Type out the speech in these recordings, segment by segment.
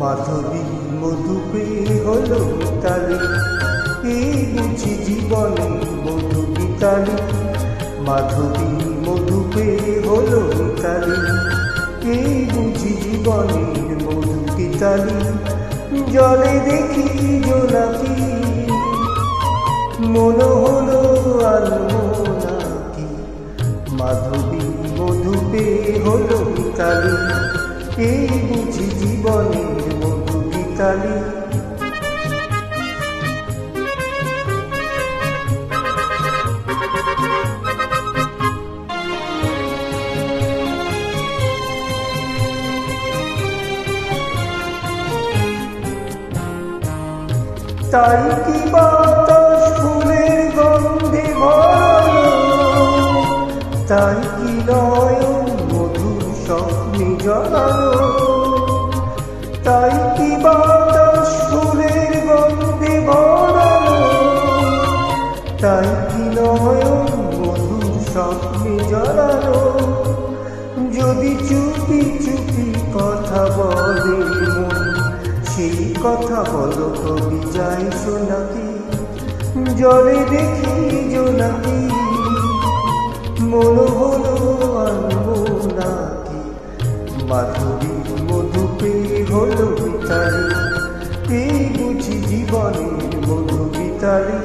মাধবী মধু পেয়ে হলো মিতালি, এই বুঝি জীবনে মধু মিতালি। মাধবী মধু পেয়ে হলো মিতালি, এই বুঝি জীবনের মধু মিতালি। জলে দেখি জোনাকি, মনে হলো আনবো নাকি। মাধবী মধু পেয়ে হলো মিতালি, এই বুঝি জীবনের মধু মিতালি। তাই কি বাতাস ফুলের গন্ধে ভরালো, তাই কি নয়ন মধুর স্বপ্নে জড়ালো। তাই কি বাতাস ফুলের গন্ধে ভরালো, তাই কি নয়ন মধুর স্বপ্নে জড়ালো। যদি চুপি চুপি কথা বলে মন, সেই কথা বলো কবি যায় শোনাকি। জলে দেখি জোনাকি, মনে হলো আনবো নাকি। মাধবী মধু পেয়ে হলো মিতালি, এই বুঝি জীবনের মধু মিতালি।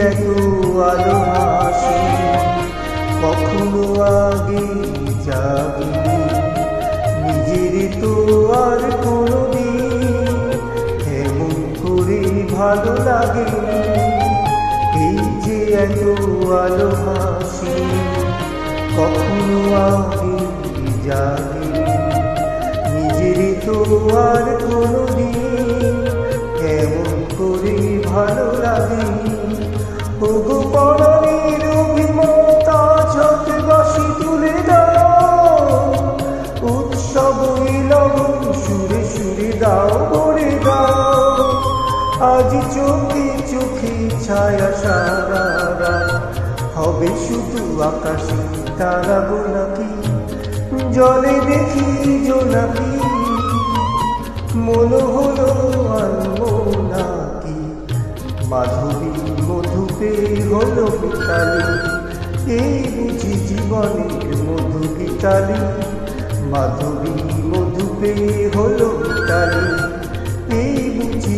এত আলো হাসি কখনো আগে জাগিনি, নিজের তো আর কোনোদিন এমন করে ভালো লাগেনি। এই যে এত আলো হাসি কখনো আগে জাগিনি, নিজের তো আর কোনোদিন এমন করে ভালো লাগেনি। ওগো পরাণের অভিমতা ঝট বাঁশি তুলে দাও, উৎসব লগন সুরে সুরে দাও ভরে দাও। আজ চোখে চোখে ছায়া সারা রাত, হবে শুধু আকাশে তারা গোলাপি। জলে দেখি জোনাকি, মনে হলো আনবো নাকি। মাধবী মধু পেয়ে হলো মিতালি, এই বুঝি জীবনের মধু মিতালি। মাধবী মধু পেয়ে হলো মিতালি, এই বুঝি